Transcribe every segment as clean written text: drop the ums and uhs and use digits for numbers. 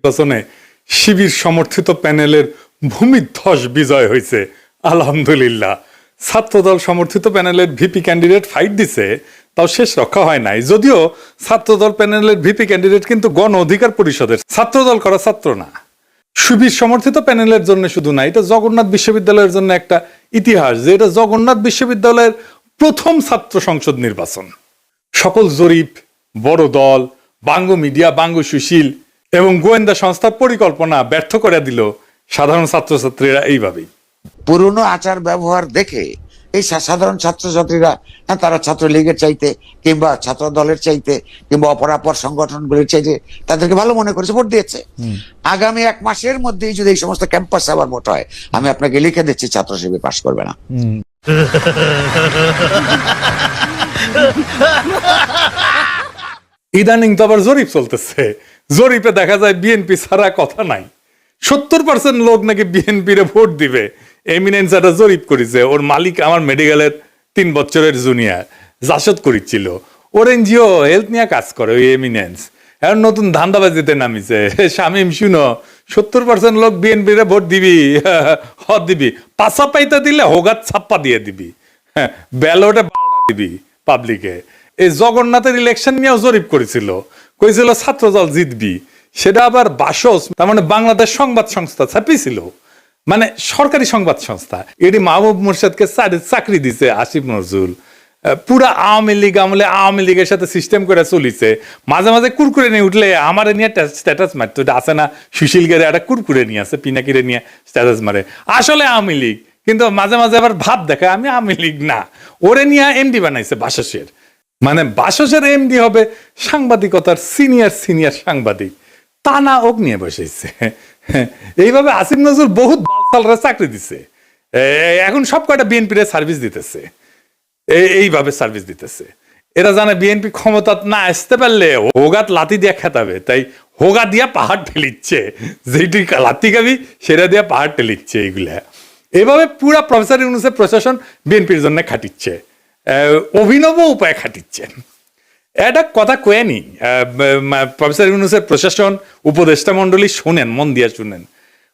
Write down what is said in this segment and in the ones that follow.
নির্বাচনে শিবির সমর্থিত প্যানেলের ভূমিধ্বস বিজয় হয়েছে আলহামদুলিল্লাহ। ছাত্রদল সমর্থিত প্যানেলের ভিপি ক্যান্ডিডেট ফাইট দিছে, তাও শেষ রক্ষা হয় নাই। যদিও ছাত্রদল প্যানেলের ভিপি ক্যান্ডিডেট কিন্তু গণ অধিকার পরিষদের, ছাত্রদল করা ছাত্র না। শিবির সমর্থিত প্যানেলের জন্য শুধু না, এটা জগন্নাথ বিশ্ববিদ্যালয়ের জন্য একটা ইতিহাস যে এটা জগন্নাথ বিশ্ববিদ্যালয়ের প্রথম ছাত্র সংসদ নির্বাচন। সকল জরিপ, বড় দল, বাঙ্গ মিডিয়া, বাঙ্গ সুশীল এবং গোয়েন্দা সংস্থার পরিকল্পনা ব্যর্থ করে দিল সাধারণ ছাত্রছাত্রীরা এইভাবেই। পুরনো আচার ব্যবহার দেখে এই সাধারণ ছাত্রছাত্রীরা তারা ছাত্রলীগের চাইতে কিংবা ছাত্র দলের চাইতে কিংবা অপরাপর সংগঠনগুলির চাইতে তাদেরকে ভালো মনে করেছে, ভোট দিয়েছে। আগামী 1 মাসের মধ্যেই যদি এই সমস্ত ক্যাম্পাস আবার ভোট হয়, আমি আপনাকে লিখে দিচ্ছি ছাত্র শিবির পাশ করবে না। ইদানিং তো আবার জরিপ চলতেছে, জরিপে দেখা যায় বিএনপি ছাড়া কথা নাই। 70% লোক নাকি বিএনপি রে ভোট দিবে। এমিনেন্স একটা জরিপ করেছে, ওর মালিক আমার মেডিকেলের 3 বছরের জুনিয়র জাসদ করেছিল। ওর এনজিও হেলথ নিয়ে কাজ করে ওই এমিনেন্স, এখন নতুন ধান্দাবাজিতে নামিছে। শামিম শুনো, 70% লোক বিএনপি রে ভোট দিবি, হদ দিবি, পাশা পাইতে দিলে হোগাত ছাপ্পা দিয়ে দিবি, ব্যালটে দিবি পাবলিকে। এই জগন্নাথের ইলেকশন নিয়েও জরিপ করেছিল, কইছিল ছাত্রদল জিতবি। সেটা আবার বাসস, তার মানে বাংলাদেশ সংবাদ সংস্থা ছাপিয়েছিল, মানে সরকারি সংবাদ সংস্থা। এটি মাহবুব মোর্শেদকে চাকরি দিছে আসিফ নজরুল। পুরা আওয়ামী লীগ আমলে আওয়ামী লীগের সাথে সিস্টেম করে চলিছে। মাঝে মাঝে কুরকুরে নিয়ে উঠলে আমার নিয়ে স্ট্যাটাস মারতো, এটা আছে না সুশীল গেরে একটা কুরকুরে নিয়ে আছে, পিনাকিরে নিয়ে স্ট্যাটাস মারে, আসলে আওয়ামী লীগ, কিন্তু মাঝে মাঝে আবার ভাব দেখায় আমি আওয়ামী লীগ না। ওরে নিয়ে এমডি বানাইছে বাসসের, মানে বাসসের এমডি হবে সাংবাদিকতার সিনিয়র সাংবাদিক, তা না ওক নিয়ে বসেছে। এইভাবে আসিফ নজরুল বহুত বালসালরা চাকরি দিছে, এখন সব কয়টা বিএনপি রে সার্ভিস দিতেছে, এইভাবে সার্ভিস দিতেছে। এরা জানে বিএনপি ক্ষমতা না আসতে পারলে হোগাত লাথি দিয়ে খেতাবে, তাই হোগা দিয়া পাহাড় ঠেলিচ্ছে, যেটি লাথি খাবি সেটা দিয়া পাহাড় ঠেলিচ্ছে। এইগুলা এইভাবে পুরা প্রফেসর ইউনূসের প্রশাসন বিএনপির জন্য খাটিচ্ছে, অভিনব উপায়ে খাটিচ্ছে। এটা কথা কয়েনি প্রফেসর ইউনূসের প্রশাসন উপদেষ্টা মন্ডলী, শুনেন, মন দিয়ে শুনেন।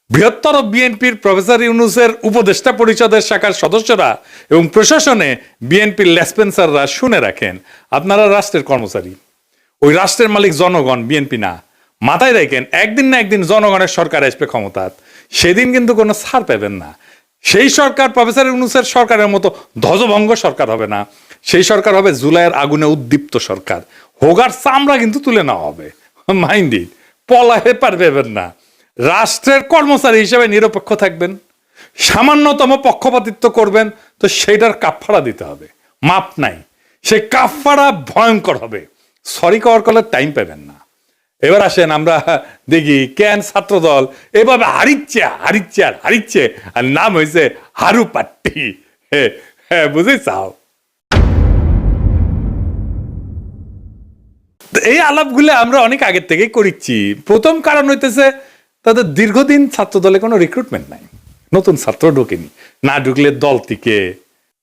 বৃহত্তর বিএনপির প্রফেসর ইউনূসের উপদেষ্টা পরিষদের শাখার সদস্যরা এবং প্রশাসনে বিএনপির লেসপেন্সাররা শুনে রাখেন, আপনারা রাষ্ট্রের কর্মচারী, ওই রাষ্ট্রের মালিক জনগণ, বিএনপি না। মাথায় রাখেন, একদিন না একদিন জনগণের সরকার আসবে ক্ষমতায়, সেদিন কিন্তু কোনো ছাড় পাবেন না। সেই সরকার প্রফেসর ইউনূসের সরকারের মতো ধ্বজভঙ্গ সরকার হবে না, সেই সরকার হবে জুলাইয়ের আগুনে উদ্দীপ্ত সরকার। হোগার চামড়া কিন্তু তুলে নেওয়া হবে, মাইন্ড ইট, পলাহে পারবেন না। রাষ্ট্রের কর্মচারী হিসেবে নিরপেক্ষ থাকবেন, সামান্যতম পক্ষপাতিত্ব করবেন তো সেইটার কাফফারা দিতে হবে, মাপ নাই, সেই কাফফারা ভয়ঙ্কর হবে, সরি কওয়ার কলে টাইম পাবেন না। এবার আসেন আমরা দেখি কেন ছাত্রদল এভাবে হারিচ্ছে, আর নাম হয়েছে হারু পাট্টি। হ্যাঁ বুঝেছাও। এই আলাপগুলো আমরা অনেক আগের থেকেই করিচ্ছি। প্রথম কারণ হইতেছে তাদের দীর্ঘদিন ছাত্রদলে কোনো রিক্রুটমেন্ট নাই, নতুন ছাত্র ঢোকেনি, না ঢুকলে দল থেকে।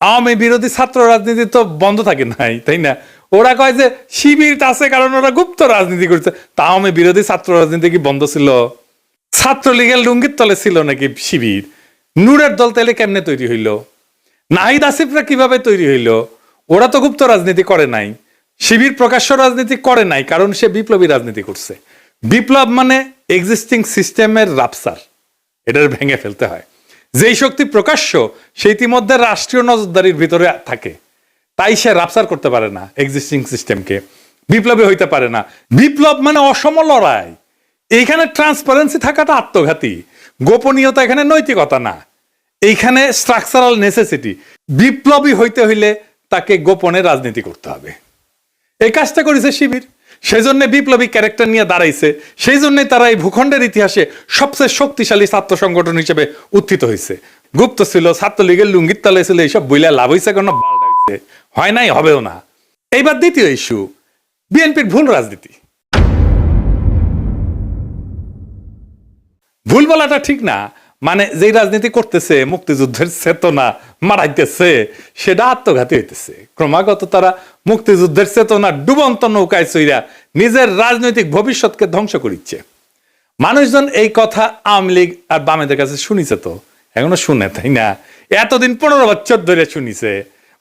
আওয়ামী বিরোধী ছাত্র রাজনীতি তো বন্ধ থাকে নাই, তাই না? ওরা কয় যে শিবির আছে কারণ ওরা গুপ্ত রাজনীতি করছে, তা আওয়ামী বিরোধী ছাত্র রাজনীতি কি বন্ধ ছিল? ছাত্রলীগের লুঙ্গির তলে ছিল নাকি শিবির? নূরের দল তাইলে কেমনে তৈরি হইল? নাহিদ আসিফরা কিভাবে তৈরি হইল? ওরা তো গুপ্ত রাজনীতি করে নাই, শিবির প্রকাশ্য রাজনীতি করে নাই, কারণ সে বিপ্লবী রাজনীতি করছে। বিপ্লব মানে এক্সিস্টিং সিস্টেমের রাপসার, এটার ভেঙে ফেলতে হয়। যেই শক্তি প্রকাশ্য সে ইতিমধ্যে রাষ্ট্রীয় নজরদারির ভিতরে থাকে, তাই সে রাপসার করতে পারে না এক্সিস্টিং সিস্টেমকে, বিপ্লবী হইতে পারে না। বিপ্লব মানে অসম লড়াই, এইখানে ট্রান্সপারেন্সি থাকাটা আত্মঘাতী, গোপনীয়তা এখানে নৈতিকতা না, এইখানে স্ট্রাকচারাল নেসেসিটি। বিপ্লবী হইতে হইলে তাকে গোপনে রাজনীতি করতে হবে। এই কাজটা করেছে শিবির, সেই জন্য বিপ্লবী ক্যারেক্টার নিয়ে দাঁড়াইছে, সেই জন্যই তারা এই ভূখণ্ডের ইতিহাসে সবচেয়ে শক্তিশালী ছাত্র সংগঠন হিসেবে উত্থিত হয়েছে। গুপ্ত ছিল, ছাত্রলীগের লুঙ্গির তলে ছিল, এইসব বইলা লাভ হয়েছে কেন? বালটা হয়েছে, হয় নাই, হবেও না। এইবার দ্বিতীয় ইস্যু, বিএনপির ভুল রাজনীতি। ভুল বলাটা ঠিক না, মানে যেই রাজনীতি করতেছে, মুক্তিযুদ্ধের চেতনা মারাইতেছে, সেটা আত্মঘাতী হইতেছে। ক্রমাগত তারা মুক্তিযুদ্ধের চেতনা ডুবন্ত নৌকায় চইরা নিজের রাজনৈতিক ভবিষ্যৎকে ধ্বংস করিচ্ছে। মানুষজন এই কথা আওয়ামী লীগ আর বামেদের কাছে শুনিছে, তো এখনো শুনে, তাই না? এতদিন 15 বছর ধরে শুনিছে,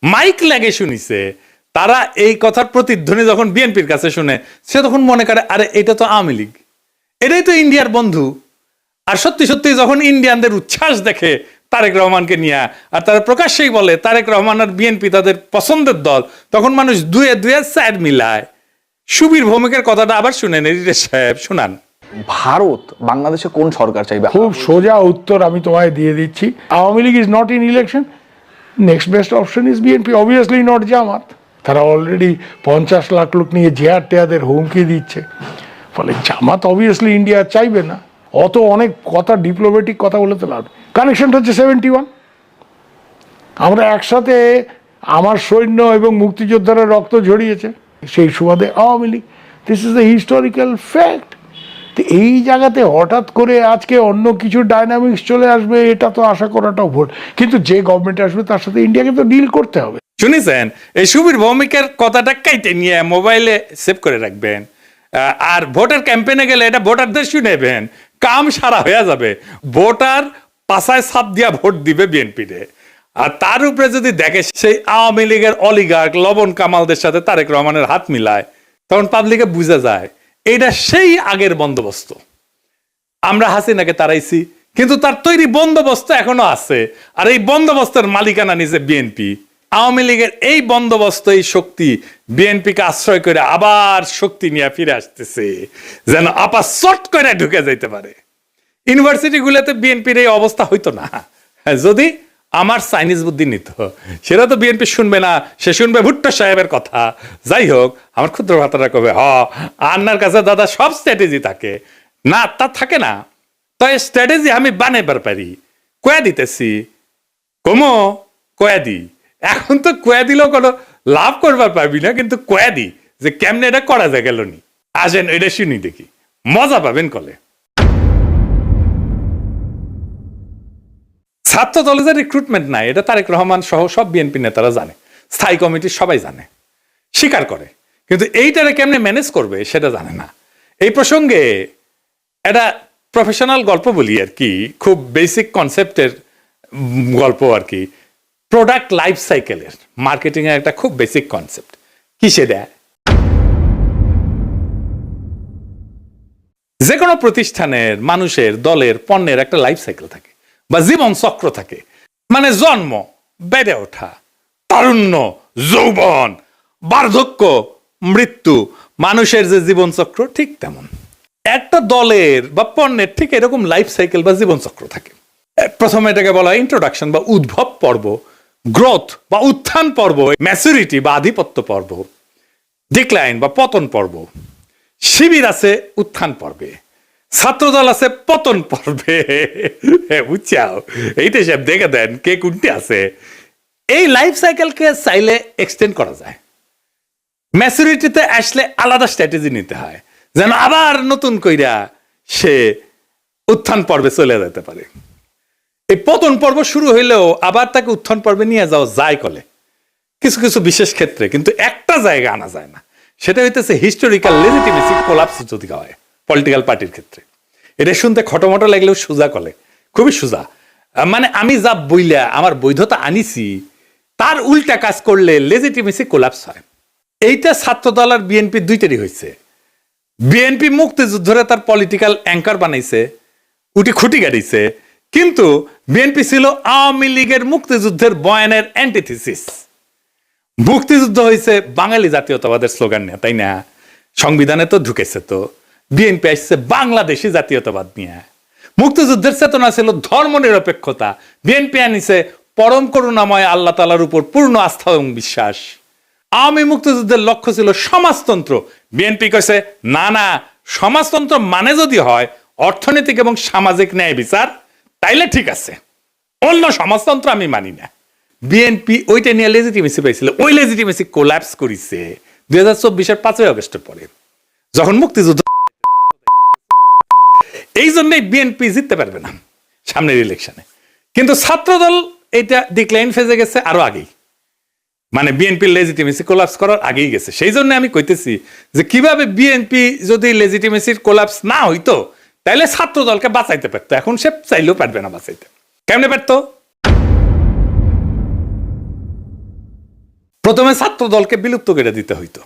মাইক লাগে শুনিছে। তারা এই কথার প্রতিধ্বনি যখন বিএনপির কাছে শুনে, সে তখন মনে করে আরে এটা তো আওয়ামী লীগ, এটাই তো ইন্ডিয়ার বন্ধু। আর সত্যি সত্যি যখন ইন্ডিয়ানদের উচ্ছ্বাস দেখে তারেক রহমানকে নিয়ে, আর তারা প্রকাশ্যেই বলে তারেক রহমান আর বিএনপি তাদের পছন্দের দল, তখন মানুষ দুয়ে দুয়ে স্যার মিলায়। সুবীর ভৌমিকের কথাটা আবার শুনেন, এডিটর সাহেব শুনান। ভারত বাংলাদেশে কোন সরকার চাইবে? খুব সোজা উত্তর আমি তোমায় দিয়ে দিচ্ছি। Awami League is not in election, next best option is BNP, obviously not Jamaat. তারা অলরেডি 50 লাখ লোক নিয়ে জেহার টেয়াদের হুমকি দিচ্ছে, ফলে জামাত অবভিয়াসলি ইন্ডিয়া চাইবে না। অত অনেক কথা, ডিপ্লোম্যাটিক কথা বলে তো লাভ। কানেকশনটা হচ্ছে 71। আমরা একসাথে, আমার সৈন্য এবং মুক্তিযোদ্ধারা রক্ত ঝরিয়েছে, সেই সুবাদে Awami League. This is the historical fact. তো এই জায়গাতে হঠাৎ করে আজকে অন্য কিছু ডাইনামিক্স চলে আসবে, এটা তো আশা করাটাও ভুল। কিন্তু যে গভর্নমেন্ট আসবে তার সাথে ইন্ডিয়াকে তো ডিল করতে হবে। শুনেছেন? এই সুবীর ভৌমিকের কথাটা কাইটে নিয়ে মোবাইলে সেভ করে রাখবেন, আর ভোটার ক্যাম্পেইনে গেলে এটা ভোটারদের শুনেবেন, কাম সারা হয়ে যাবে। ভোটার পাশায় ছাপ দিয়া ভোট দিবে বিএনপি রে। আর তার উপরে যদি দেখে সেই আওয়ামী লীগের অলিগার্ক লবণ কামালদের সাথে তারেক রহমানের হাত মিলায়, তখন পাবলিকে বুঝা যায় এটা সেই আগের বন্দোবস্ত। আমরা হাসিনাকে তাড়াইছি, কিন্তু তার তৈরি বন্দোবস্ত এখনো আছে, আর এই বন্দোবস্তের মালিকানা নিছে বিএনপি। আওয়ামী লীগের এই বন্দোবস্ত, এই শক্তি বিএনপিকে আশ্রয় করে আবার শক্তি নিয়ে ফিরে আসতেছে, যেন আবার চট করে ঢুকে যাইতে পারে। ইউনিভার্সিটি গুলোতে বিএনপির এই অবস্থা হইতো না যদি আমার চাইনিজ বুদ্ধি নিত। সেটা তো বিএনপি শুনবে না, সে শুনবে ভুট্টো সাহেবের কথা। যাই হোক, আমার ক্ষুদ্র ভাতারা কবে আন্নার কাছে দাদা সব স্ট্র্যাটেজি থাকে না, তা থাকে না। তো এই স্ট্র্যাটেজি আমি বানাইবার পারি, কয়া দিতেছি, কমো কয়া দি। এখন তো কয়া দিলেও কোনো লাভ করবার পারবি না, কিন্তু কয়া দি যে কেমনে এটা করা যায় গেল নি। আসেন এটা শুনি দেখি, মজা পাবেন কলে। ছাত্র দলে যে রিক্রুটমেন্ট নাই, এটা তারেক রহমান সহ সব বিএনপি নেতারা জানে, স্থায়ী কমিটি সবাই জানে, স্বীকার করে, কিন্তু এইটারে কেমনে ম্যানেজ করবে সেটা জানে না। এই প্রসঙ্গে একটা প্রফেশনাল গল্প বলি আর কি, খুব বেসিক কনসেপ্টের গল্প আর কি। প্রোডাক্ট লাইফ সাইকেলের মার্কেটিং এর একটা খুব বেসিক কনসেপ্ট। কি সেটা? যে কোনো প্রতিষ্ঠানের, মানুষের, দলের, পণ্যের একটা লাইফ সাইকেল থাকে বা জীবন চক্র থাকে। মানে জন্ম, বেড়ে ওঠা, তারুণ্য, যৌবন, বার্ধক্য, মৃত্যু, মানুষের যে জীবন চক্র ঠিক তেমন একটা দলের বা পণ্যের ঠিক এরকম লাইফ সাইকেল বা জীবন চক্র থাকে। প্রথমে এটাকে বলা হয় ইন্ট্রোডাকশন বা উদ্ভব পর্ব, গ্রোথ বা উত্থান পর্ব, ম্যাচুরিটি বা আধিপত্য পর্ব, ডিক্লাইন বা পতন পর্ব। শিবির আছে উত্থান পর্বে, ছাত্রদল আছে পতন পর্বে। বুঝছাও? এইটা সব দেখে দেন কে কোনটি আছে। এই লাইফ সাইকেলকে চাইলে এক্সটেন্ড করা যায়। ম্যাচুরিটিতে আসলে আলাদা স্ট্র্যাটেজি নিতে হয়, যেন আবার নতুন কইরা সে উত্থান পর্বে চলে যেতে পারে। এই পতন পর্ব শুরু হইলেও আবার তাকে উত্থান পর্বে নিয়ে যাওয়া যায় কলে কিছু কিছু বিশেষ ক্ষেত্রে, কিন্তু একটা জায়গা আনা যায় না। সেটা হইতেছে হিস্টোরিক্যাল লেজিটিমেসি কোলাপস যদি হয় পলিটিক্যাল পার্টির ক্ষেত্রে। এটা শুনতে খটোমটো লাগলেও সোজা কলে, খুবই সোজা। মানে আমি যা বইলা আমার বৈধতা আনিছি তার উল্টা কাজ করলে লেজিটিমেসি কোলাপস হয়। এইটা ছাত্রদল আর বিএনপি দুইটারই হয়েছে। বিএনপি মুক্তিযুদ্ধরে তার পলিটিক্যাল অ্যাঙ্কার বানাইছে, উঠি খুঁটি গাড়িছে, কিন্তু বিএনপি ছিল আওয়ামী লীগের মুক্তিযুদ্ধের বয়ানের অ্যান্টিথিসিস। মুক্তিযুদ্ধ হয়েছে বাঙালি জাতীয়তাবাদের স্লোগান নিয়ে, তাই না? সংবিধানে তো ঢুকেছে। তো বিএনপি আসছে বাংলাদেশি জাতীয়তাবাদ নিয়ে। মুক্তিযুদ্ধের চেতনা ছিল ধর্ম নিরপেক্ষতা, বিএনপি আনিছে পরম করুণাময় আল্লাহ তাআলার উপর পূর্ণ আস্থা এবং বিশ্বাস। আওয়ামী মুক্তিযুদ্ধের লক্ষ্য ছিল সমাজতন্ত্র, বিএনপি কইছে না না, সমাজতন্ত্র মানে যদি হয় অর্থনৈতিক এবং সামাজিক ন্যায় বিচার, তাইলে ঠিক আছে, অন্য সমাজতন্ত্র আমি মানি না। বিএনপি ওইটা নিয়ে লেজিটিমেসি পাইছিল, ওই লেজিটিমেসি কোল্যাপস করেছে 2024-এর 5ই আগস্টের পরে, যখন মুক্তিযুদ্ধ। এই জন্যই বিএনপি জিততে পারবে না সামনের ইলেকশনে। কিন্তু ছাত্রদল এটা ডিক্লাইন ফেজে গেছে আরো আগেই, মানে বিএনপির লেজিটিমেসি কোলাপস করার আগেই গেছে। সেই জন্য আমি কইতেছি যে কিভাবে বিএনপি যদি লেজিটিমেসির কোলাপস না হইতো তাইলে ছাত্র দলকে বাঁচাইতে পারতো, এখন সে চাইলেও পারবে না বাঁচাইতে। কেমনে পারতো? প্রথমে ছাত্র দলকে বিলুপ্ত করে দিতে হইতো,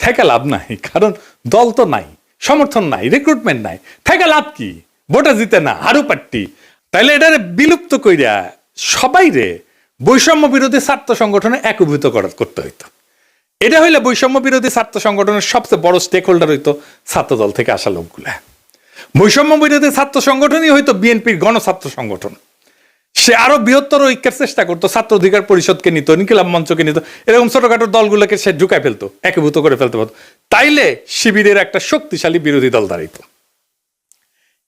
থেকে লাভ নাই, কারণ দল তো নাই, সমর্থন নাই, রিক্রুটমেন্ট নাই, থেকে লাভ কি? ভোটে জিতে না, হারু পাট্টি। তাইলে এটা বিলুপ্ত কইরা সবাই রে বৈষম্য বিরোধী ছাত্র সংগঠনে একীভূত করতে হইতো। এটা হইলে বৈষম্য বিরোধী ছাত্র সংগঠনের সবচেয়ে বড় স্টেক হোল্ডার হইতো ছাত্র দল থেকে আসা লোকগুলা। বৈষম্য বিরোধী ছাত্র সংগঠনই হইতো বিএনপির গণছাত্র সংগঠন। সে আরো বৃহত্তর ঐক্যের চেষ্টা করতো, ছাত্র অধিকার পরিষদকে নিত, ইনকিলাব মঞ্চকে নিত, এরকম ছোটখাটো দলগুলোকে সে ঢুকায় ফেলতো, একীভূত করে ফেলতে পারতো। তাইলে শিবিরের একটা শক্তিশালী বিরোধী দল দাঁড়াইতো।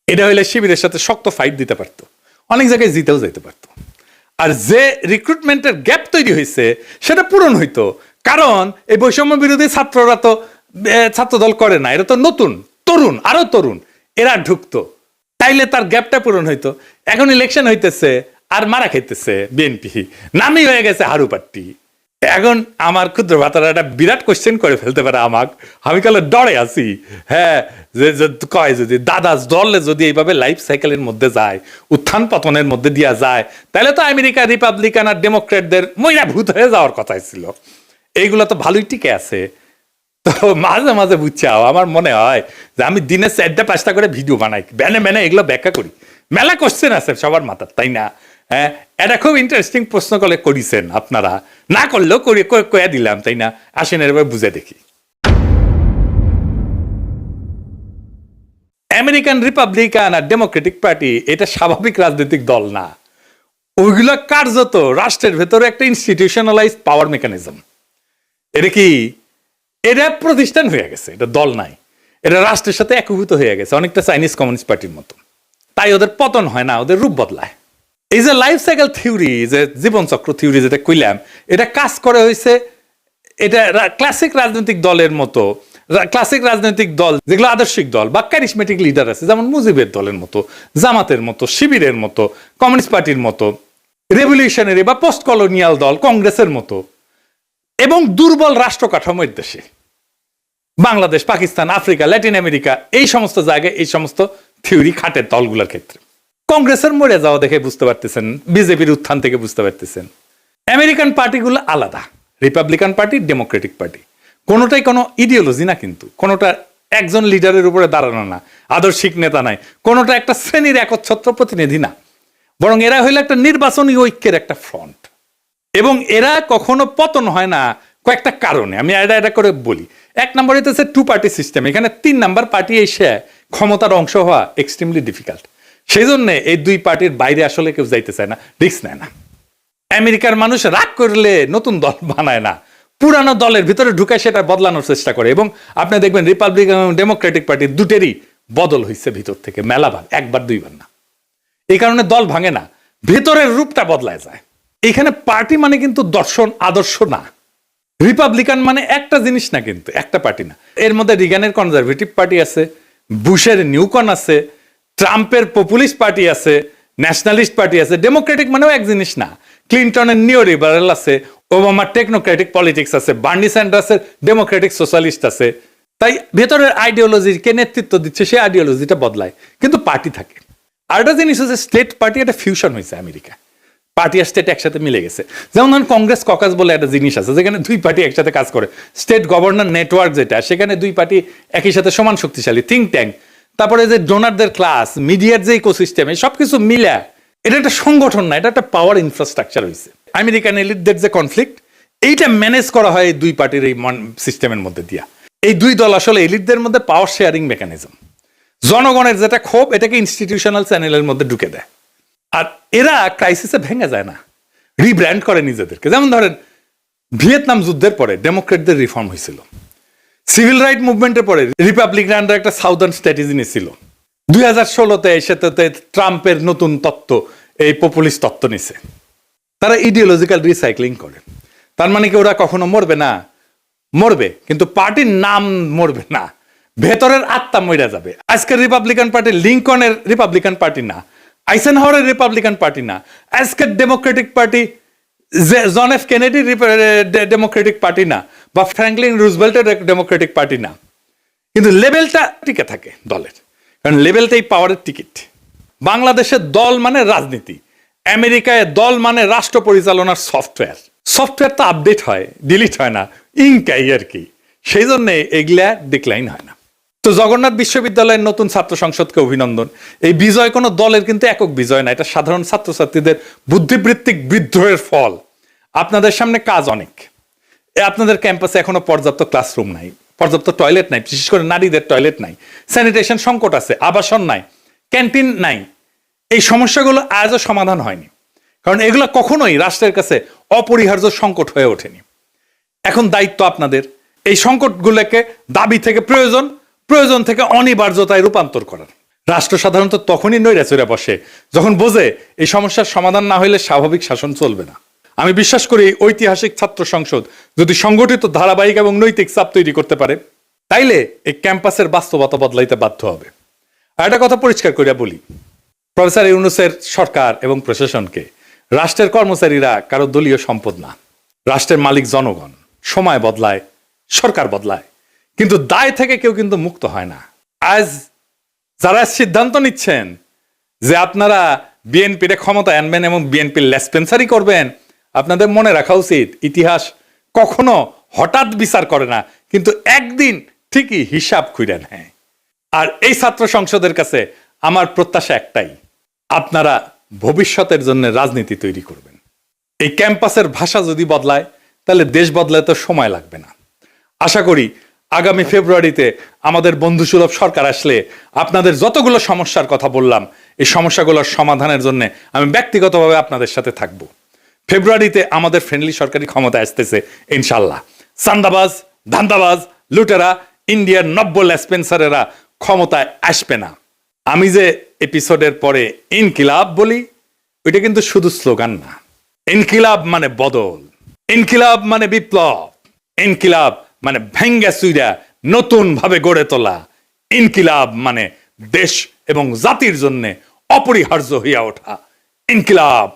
এটা হইলে শিবিরের সাথে শক্ত ফাইট দিতে পারতো, অনেক জায়গায় জিতেও যেতে পারতো। আর যে রিক্রুটমেন্টের গ্যাপ তৈরি হয়েছে সেটা পূরণ হইতো, কারণ এই বৈষম্য বিরোধী ছাত্ররা তো ছাত্র দল করে না, এরা তো নতুন তরুণ, আরো তরুণ, এরা ঢুকতো, তাইলে তার গ্যাপটা পূরণ হইতো। এখন ইলেকশন হইতেছে আর মারা খাইতেছে বিএনপি, নামই হয়ে গেছে হারু পাট্টি। এখন আমার ক্ষুদ্র ভাতারা একটা বিরাট কোশ্চেন করে ফেলতে পারে আমাকে, আমি কালে ডরে আছি। হ্যাঁ, যে কয় যদি দাদা দলে যদি এইভাবে লাইফ সাইকেলের মধ্যে যায়, উত্থান পতনের মধ্যে দিয়া যায়, তাহলে তো আমেরিকা রিপাবলিকান আর ডেমোক্রেটদের মইরা ভূত হয়ে যাওয়ার কথাই ছিল। এইগুলো তো ভালোই টিকে আছে। তো মাঝে মাঝে বুঝছাও আমার মনে হয় যে আমি দিনে 4-5টা করে ভিডিও বানাই, বেনে এগুলো ব্যাখ্যা করি। মেলা কোশ্চেন আছে সবার মাথার, তাই না? হ্যাঁ, এটা খুব ইন্টারেস্টিং প্রশ্ন করে করেছেন আপনারা, না করলেও কয়ে দিলাম, তাই না? আসেন এবার বুঝে দেখি। আমেরিকান রিপাবলিকান আর ডেমোক্রেটিক পার্টি এটা স্বাভাবিক রাজনৈতিক দল না, ওইগুলো কার্যত রাষ্ট্রের ভেতরে একটা ইনস্টিটিউশনালাইজড পাওয়ার মেকানিজম। এটা কি? এটা প্রতিষ্ঠান হয়ে গেছে, এটা দল নাই, এটা রাষ্ট্রের সাথে একীভূত হয়ে গেছে, অনেকটা চাইনিজ কমিউনিস্ট পার্টির মতো। তাই ওদের পতন হয় না, ওদের রূপ বদলায়। এই যে লাইফ সাইকেল থিওরি, যে জীবনচক্র থিওরি যেটা কইলাম, এটা কাজ করে হয়েছে, এটা ক্লাসিক রাজনৈতিক দলের মতো, ক্লাসিক রাজনৈতিক দল যেগুলো আদর্শিক দল বা ক্যারিসমেটিক লিডার আছে, যেমন মুজিবের দলের মতো, জামাতের মতো, শিবিরের মতো, কমিউনিস্ট পার্টির মতো, রেভলিউশনারি বা পোস্ট কলোনিয়াল দল কংগ্রেসের মতো, এবং দুর্বল রাষ্ট্র কাঠামোর দেশে Bangladesh, Pakistan, Africa, Latin America, এই সমস্ত জায়গায় এই সমস্ত থিওরি খাটের দলগুলোর ক্ষেত্রে। কংগ্রেসের মরে যাওয়া দেখে বুঝতে পারতেছেন, বিজেপির উত্থান থেকে বুঝতে পারতেছেন। আমেরিকান পার্টিগুলো আলাদা, রিপাবলিকান পার্টি, ডেমোক্রেটিক পার্টি, কোনোটাই কোনো ইডিওলজি না, কিন্তু কোনোটা একজন লিডারের উপরে দাঁড়ানো না, আদর্শিক নেতা নাই, কোনোটা একটা শ্রেণীর একচ্ছত্র প্রতিনিধি না, বরং এরা হইলো একটা নির্বাচনী ঐক্যের একটা ফ্রন্ট। এবং এরা কখনো পতন হয় না কয়েকটা কারণে, আমি এটা করে বলি। এক নম্বর হইতেছে 2 পার্টি সিস্টেম, এখানে 3 নাম্বার পার্টি এসে ক্ষমতার অংশ হওয়া এক্সট্রিমলি ডিফিকাল্ট। সেই জন্য এই 2 পার্টির বাইরে আসলে কেউ যাইতে চায় না, রিস্ক নেয় না। আমেরিকার মানুষ রাগ করলে নতুন দল বানায় না, পুরানো দলের ভিতরে ঢুকায় সেটা বদলানোর চেষ্টা করে। এবং আপনি দেখবেন রিপাবলিকান এবং ডেমোক্রেটিক পার্টি দুটেরই বদল হয়েছে ভিতর থেকে মেলাবার, 1-2বার না। এই কারণে দল ভাঙে না, ভেতরের রূপটা বদলায় যায়। এখানে পার্টি মানে কিন্তু দর্শন আদর্শ না, রিপাবলিকান মানে একটা জিনিস না, কিন্তু একটা পার্টি না। এর মধ্যে রিগানের কনজারভেটিভ পার্টি আছে, বুশের নিউকন আছে, ট্রাম্পের পপুলিস্ট পার্টি আছে, ন্যাশনালিস্ট পার্টি আছে। ডেমোক্রেটিক মানেও এক জিনিস না, ক্লিনটনের নিও লিবারেল আছে, ওবামার টেকনোক্রেটিক পলিটিক্স আছে, বার্নি স্যান্ডার্সের ডেমোক্রেটিক সোশ্যালিস্ট আছে। তাই ভেতরের আইডিওলজিকে নেতৃত্ব দিচ্ছে, সেই আইডিওলজিটা বদলায়, কিন্তু পার্টি থাকে। আর একটা জিনিস হচ্ছে স্টেট পার্টি, একটা ফিউশন হয়েছে আমেরিকা, পার্টি আর স্টেট একসাথে মিলে গেছে। যেমন ধরুন কংগ্রেস ককাস বলে একটা জিনিস আছে, যেখানে 2 পার্টি একসাথে কাজ করে। স্টেট গভর্নর নেটওয়ার্ক যেটা, সেখানে 2 পার্টি একই সাথে সমান শক্তিশালী, থিঙ্ক ট্যাঙ্ক, তারপরে যে ডোনারদের ক্লাস, মিডিয়ার যে ইকোসিস্টেম, এই সবকিছু মিলে এটা একটা সংগঠন না, এটা একটা পাওয়ার ইনফ্রাস্ট্রাকচার হয়েছে। আমেরিকান এলিটদের যে কনফ্লিক্ট, এইটা ম্যানেজ করা হয় এই 2 পার্টির এই সিস্টেমের মধ্যে দিয়া। এই 2 দল আসলে এলিটদের মধ্যে পাওয়ার শেয়ারিং মেকানিজম, জনগণের যেটা ক্ষোভ এটাকে ইনস্টিটিউশনাল চ্যানেলের মধ্যে ঢুকে দেয়। আর এরা ক্রাইসিসে ভেঙে যায় না, রিব্র্যান্ড করে নিজেদেরকে। যেমন ধরেন ভিয়েতনাম যুদ্ধের পরে ডেমোক্রেটদের রিফর্ম হয়েছিল, সিভিল রাইট মুভমেন্টের পরে রিপাবলিকানরা একটা সাউদার্ন স্ট্র্যাটেজি নিয়েছিল, 2016-তে এসে ট্রাম্পের নতুন তত্ত্ব, এই পপুলিস্ট তত্ত্ব নিছে। তারা ইডিওলজিক্যাল রিসাইক্লিং করে। তার মানে কি ওরা কখনো মরবে না? মরবে, কিন্তু পার্টির নাম মরবে না, ভেতরের আত্মা মরে যাবে। আজকের রিপাবলিকান পার্টি লিঙ্কনের রিপাবলিকান পার্টি না, আইসেনহাওয়ারের রিপাবলিকান পার্টি না, আজকের ডেমোক্রেটিক পার্টি জন এফ কেনেডির ডেমোক্রেটিক পার্টি না, বা ফ্র্যাঙ্কলিন রুজভেল্টের ডেমোক্রেটিক পার্টি না, কিন্তু লেভেলটা টিকে থাকে দলের। কারণ লেভেলটাই পাওয়ারের টিকিট। বাংলাদেশের দল মানে রাজনীতি, আমেরিকায় দল মানে রাষ্ট্র পরিচালনার সফটওয়্যার। সফটওয়্যার তো আপডেট হয়, ডিলিট হয় না, ইনকাই আর কি। সেই জন্য এগুলা ডিক্লাইন হয় না। তো জগন্নাথ বিশ্ববিদ্যালয়ের নতুন ছাত্র সংসদকে অভিনন্দন। এই বিজয় কোনো দলের কিন্তু একক বিজয় না, এটা সাধারণ ছাত্রছাত্রীদের বুদ্ধিবৃত্তিক বিদ্রোহের ফল। আপনাদের সামনে কাজ অনেক। আপনাদের ক্যাম্পাসে এখনো পর্যাপ্ত ক্লাসরুম নাই, পর্যাপ্ত টয়লেট নাই, বিশেষ করে নারীদের টয়লেট নাই, স্যানিটেশন সংকট আছে, আবাসন নাই, ক্যান্টিন নাই। এই সমস্যাগুলো আজও সমাধান হয়নি, কারণ এগুলো কখনোই রাষ্ট্রের কাছে অপরিহার্য সংকট হয়ে ওঠেনি। এখন দায়িত্ব আপনাদের এই সংকটগুলোকে দাবি থেকে প্রয়োজন, প্রয়োজন থেকে অনিবার্যতায় রূপান্তর করার। রাষ্ট্র সাধারণত তখনই নৈরাচরে বসে যখন বোঝে এই সমস্যার সমাধান না হলে স্বাভাবিক শাসন চলবে না। আমি বিশ্বাস করি ঐতিহাসিক ছাত্র সংসদ যদি সংগঠিত, ধারাবাহিক এবং নৈতিক চাপ তৈরি করতে পারে, তাইলে এই ক্যাম্পাসের বাস্তবতা বদলাইতে বাধ্য হবে। আর একটা কথা পরিষ্কার করিয়া বলি, প্রফেসর ইউনূসের সরকার এবং প্রশাসনকে রাষ্ট্রের কর্মচারীরা কারো দলীয় সম্পদ না। রাষ্ট্রের মালিক জনগণ। সময় বদলায়, সরকার বদলায়, কিন্তু দায় থেকে কেউ কিন্তু মুক্ত হয় না। আজ যারা সিদ্ধান্ত নিচ্ছেন যে আপনারা বিএনপির ক্ষমতা আনবেন এবং বিএনপির লেসপেন্সারি করবেন, আপনাদের মনে রাখা উচিত ইতিহাস কখনো হঠাৎ বিচার করে না, কিন্তু একদিন ঠিকই হিসাব খুঁড়ে নেয়। আর এই ছাত্র সংসদের কাছে আমার প্রত্যাশা একটাই, আপনারা ভবিষ্যতের জন্য রাজনীতি তৈরি করবেন। এই ক্যাম্পাসের ভাষা যদি বদলায়, তাহলে দেশ বদলাতে তো সময় লাগবে না। আশা করি আগামী ফেব্রুয়ারিতে আমাদের বন্ধুসুলভ সরকার আসলে আপনাদের যতগুলো সমস্যার কথা বললাম, এই সমস্যাগুলোর সমাধানের জন্য আমি ব্যক্তিগতভাবে আপনাদের সাথে থাকব। ফেব্রুয়ারিতে আমাদের ফ্রেন্ডলি সরকারি ক্ষমতা আসতেছে ইনশাল্লাহ। চান্দাবাজ, ধান্দাবাজ, লুটেরা, ইন্ডিয়ার নব্য লেসপেন্সারেরা ক্ষমতায় আসবে না। আমি যে এপিসোডের পরে ইনকিলাব বলি, ওইটা কিন্তু শুধু স্লোগান না। ইনকিলাব মানে বদল, ইনকিলাব মানে বিপ্লব, ইনকিলাব মানে ভেঙ্গা চুইরা নতুন ভাবে গড়ে তোলা, ইনকিলাব মানে দেশ এবং জাতির জন্য অপরিহার্য হইয়া ওঠা। ইনকিলাব